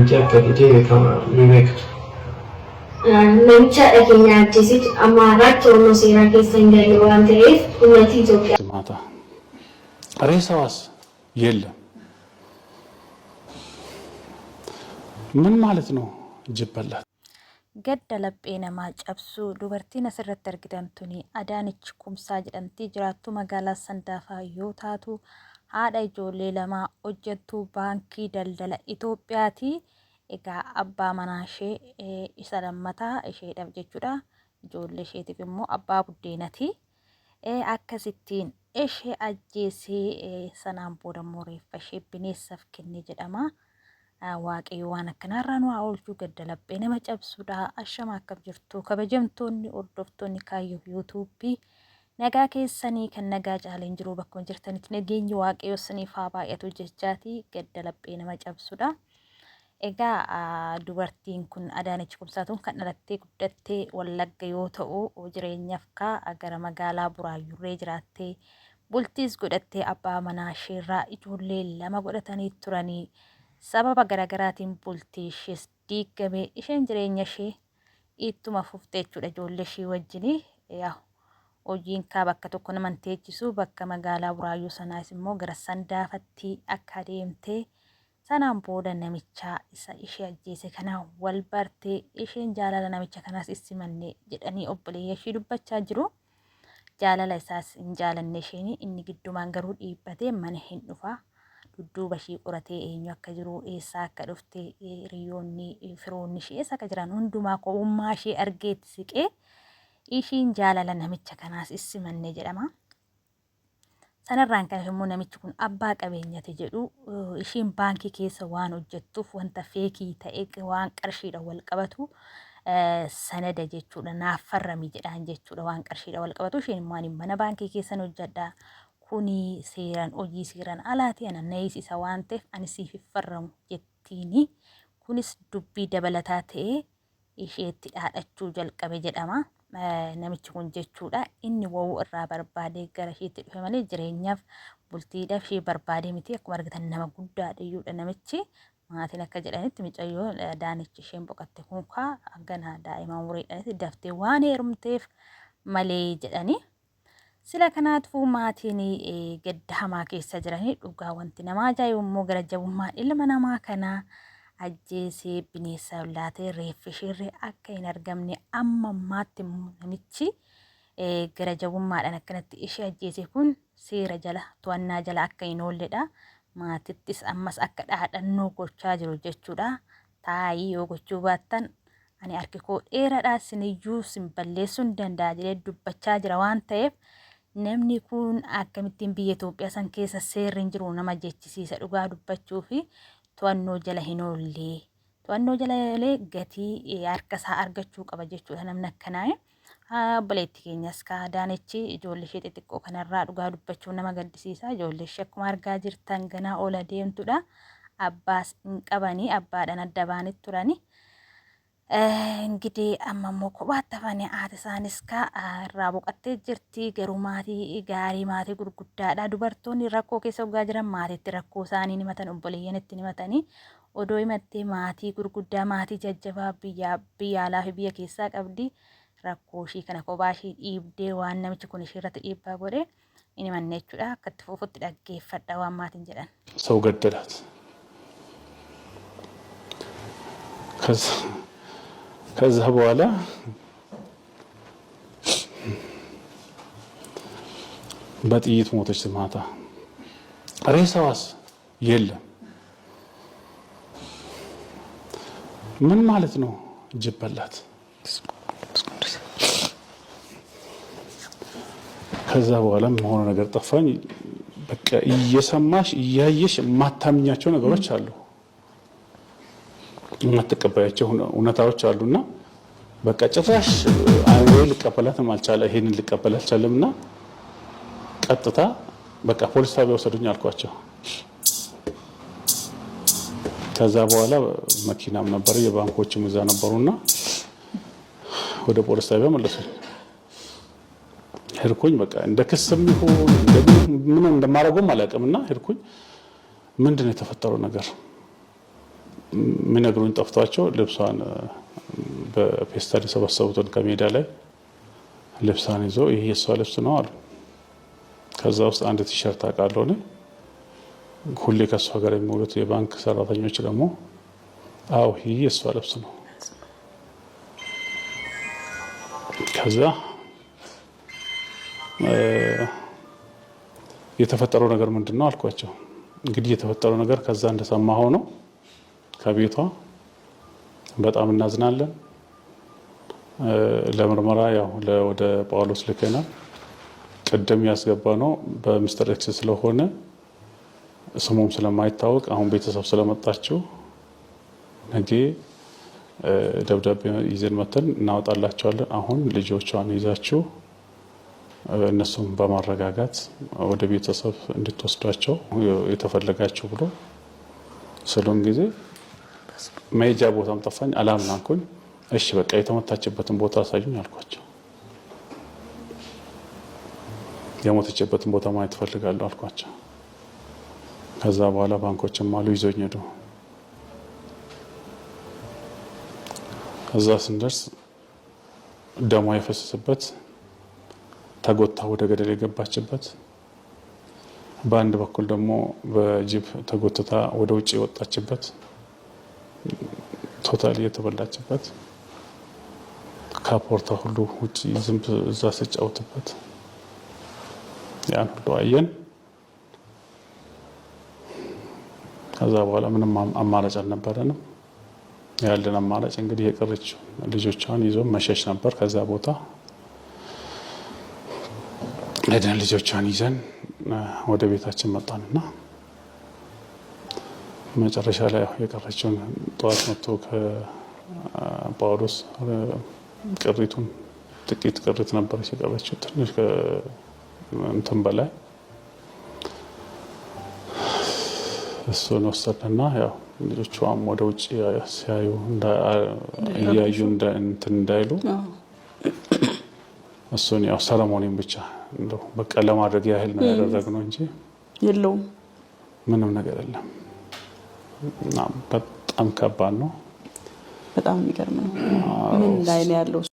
namicha akka dhitee beekama ni beektu. Namicha dhageenya ajjeesitu amma irratti onnoo seeraa keessa hin galle waan ta'eef uummatni Itoophiyaa. Maata reessawaas የለም ምን ማለት ነው ጅበላት gadda laphee namaa cabsuu dubartiin asirratti argitamtuni Adaanech Kumsaa jedhamti jiraattu magaalaa Sandaafaa yoo taatu haadha ijoollee lama hojjettuu baankii daldala Itoophiyaati egaa abbaa manaa ishee isa lammataa isheedhaaf jechuudha ijoollee isheetiif immoo abbaa buddeenati akkasittiin ishee ajjeesee sanaan booda reeffa ishee bineensaaf kenne jedhama. Waaqayyo waan akkanarraa nu oolchuu gadda laphee nama cabsuudha ashama akka jirtu kabajamtoonni hordoftoonni kaayyoo yuutuubii nagaa keessanii kan nagaa caaleen jiru bakkuma jirtanitti nageenyi waaqayyo siniif haa baay'atu jechaati gadda laphee nama cabsuudha. Egaa dubartiin kun Adaanech Kumsaatuun kan dhalattee guddattee Wallagga yoo ta'u jireenyaaf gara magaalaa Buraayyurree jiraattee bultiis godhattee abbaa manaa isheerraa ijoollee lama godhatanii turanii. Sababa garagaraatiin bultii ishees diigamee isheen jireenya ishee ittuma fuftee jechuudha ijoollee ishee wajjin hojiin bakka tokko nama teechisu bakka magaalaa Buraayyuu sanaas immoo gara Sandaafatti akka deemtee sanaan booda namicha isa ishee ajjeese kana wal bartee isheen jaalala namicha kanaas issimanne jedhanii obboleeyya ishee dubbachaa jiru. Jaalala isaas hin jaalanne isheen inni giddumaan garuu dhiibbatee mana hin dhufa. Dudduuba ishee qoratee eenyu akka jiru eessaa akka dhufte hiriyoonni firoonni ishee eessa akka jiran hundumaa kophaa ishee argeetti siqee ishiin jaalala namicha kanaas issimanne jedhama. Sanarraan kan immoo namichi kun abbaa qabeenyaati jedhu ishiin baankii keessa waan hojjettuuf wanta feekii ta'e waan qarshiidhaan wal qabatu sanada jechuudha naaf farrami jedhaan jechuudha waan qarshiidhaan wal qabatu isheen immoo mana baankii keessan hojjedha. Kuni seeraan hojii seeraan alaati ana neeyisa waan ta'eef ani siif farramu jettiini kunis dubbii dabalataa ta'ee isheetti dhaadhachuu jalqabe jedhama namichi kun jechuudha inni wa'uu irraa barbaadee gara isheetti dhufe malee jireenyaaf bultiidhaaf ishee barbaadee miti akkuma argitan nama guddaadha iyyuudha namichi maatiin akka jedhanitti micayyoo Adaanech isheen boqotte kun hangana daa'ima umuriidhaanitti daftee waan heerumteef malee jedhani. Sila kanaattuu maatiin gadda hamaa keessa jiranii dhugaa wanti nama ajaa'ibu immoo gara jabummaan ilma namaa kanaa ajjeesee bineensa laatee reeffi isheerree akka hin argamne amma ammaatti namichi gara jabummaadhaan akkanatti ishee ajjeese kun seera jala to'annaa jala akka hin oolledha. Maatittis ammas akka dhaadhannoo gochaa jiru jechuudha. Taa'ii yoo gochuu baattan ani harki koo dheeraadhaa siniyyuu sin balleessuu hin danda'a jedhee dubbachaa jira waan ta'eef. Namni kun akkamittiin biyya Itoophiyaa san keessa seerri jiru nama jechisiisa dhugaa dubbachuu fi to'annoo jala hin oolle. To'annoo jala oolee gatii harka isaa argachuu qaba jechuudha namni akkanaa. Obboleettii keenyas Adaanech ijoollee ishee xixiqqoo kanarraa dhugaa dubbachuu nama gaddisiisa. Ijoollee ishee akkuma argaa jirtan ganaa oola deemtudha. Abbaas hin qabanii abbaadhaan adda baanii turani. እንግዲህ አማሞ ኮባታ ፈኔ አተሳንስ irraa boqattee jirti garuu maatii gaarii maatii gurguddaadha dubartoonni rakkoo keessa ugaa jiran maatiitti rakkoo isaanii himatan obboleeyyanitti himatanii odoo himattee maatii gurguddaa maatii jajjabaa biyya alaa fi biyya keessaa qabdi rakkoo ishii kana kophaa ishii dhiibdee waan namichi kun ishii irratti dhiibbaa godhe inni manne jechuudha akkatti fuufutti dhaggeeffadha waan maatiin jedhan. ሰው ገደላት ከዛ በኋላ በጥይት ሞተች ማታ ሬሳዋስ የለም ምን ማለት ነው ጅበላት ከዛ በኋላ ሆነ ነገር ጠፋኝ በቃ እየሰማሽ እያየሽ ማታምኛቸው ነገሮች አሉ ማተቀበያቸው ሁኔታዎች አሉና በቃ ጭራሽ አይወይ ልቀበላት ማልቻለ ይሄንን ልቀበላት ቻለምና ቀጥታ በቃ ፖሊስ ጣቢያ ወሰዱኝ አልኳቸው ከዛ በኋላ መኪናም ነበር የባንኮችም እዛ ነበሩና ወደ ፖሊስ ጣቢያ መለሱኝ ሄድኩኝ በቃ እንደ ክስም ይሁን ምን እንደማረገው ማለቀምና ሄድኩኝ ምንድነው የተፈጠረው ነገር ምን ነገሩን ጠፍቷቸው ልብሷን በፌስታል ሰበሰቡትን ከሜዳ ላይ ልብሷን ይዞ ይሄ የሷ ልብስ ነው አሉ። ከዛ ውስጥ አንድ ቲሸርት አቃለው ነው ሁሌ ከሷ ጋር የሚውሉት የባንክ ሰራተኞች ደግሞ አው ይሄ የሷ ልብስ ነው። ከዛ የተፈጠረው ነገር ምንድነው አልኳቸው። እንግዲህ የተፈጠረው ነገር ከዛ እንደሰማሁ ነው ከቤቷ በጣም እናዝናለን። ለምርመራ ያው ወደ ጳውሎስ ልከናል። ቅድም ያስገባ ነው በሚስተር ኤክስ ስለሆነ ስሙም ስለማይታወቅ አሁን ቤተሰብ ስለመጣችሁ ነገ ደብዳቤ ይዘን መተን እናወጣላችኋለን። አሁን ልጆቿን ይዛችሁ እነሱም በማረጋጋት ወደ ቤተሰብ እንድትወስዷቸው የተፈለጋችሁ ብሎ ስለሆነ ጊዜ መሄጃ ቦታም ጠፋኝ። አላምናኩኝ። እሺ በቃ የተመታችበትን ቦታ አሳዩኝ አልኳቸው። የሞተችበትን ቦታ ማየት ፈልጋለሁ አልኳቸው። ከዛ በኋላ ባንኮችም አሉ ይዞኝ ሄዱ። ከዛ ስንደርስ ደሟ የፈሰሰበት ተጎታ ወደ ገደል የገባችበት በአንድ በኩል ደግሞ በጅብ ተጎትታ ወደ ውጭ የወጣችበት ቶታሊ የተበላችበት ካፖርታ ሁሉ ውጭ ዝንብ እዛ ሲጫወትበት ያን ሁሉ አየን። ከዛ በኋላ ምንም አማራጭ አልነበረንም። ያለን አማራጭ እንግዲህ የቀረችው ልጆቿን ይዞ መሸሽ ነበር። ከዛ ቦታ ሄደን ልጆቿን ይዘን ወደ ቤታችን መጣንና መጨረሻ ላይ የቀረችውን ጠዋት መጥቶ ከጳውሎስ ቅሪቱን ጥቂት ቅሪት ነበረች የቀረችው ትንሽ እንትን በላይ እሱን ወሰድንና ያው ልጆቿም ወደ ውጭ ሲያዩ እያዩ እንትን እንዳይሉ እሱን ያው ሰረሞኒን ብቻ እንደው በቃ ለማድረግ ያህል ነው ያደረግነው እንጂ የለውም ምንም ነገር የለም። እና በጣም ከባድ ነው። በጣም የሚገርም ነው። ምን ላይ ነው ያለው?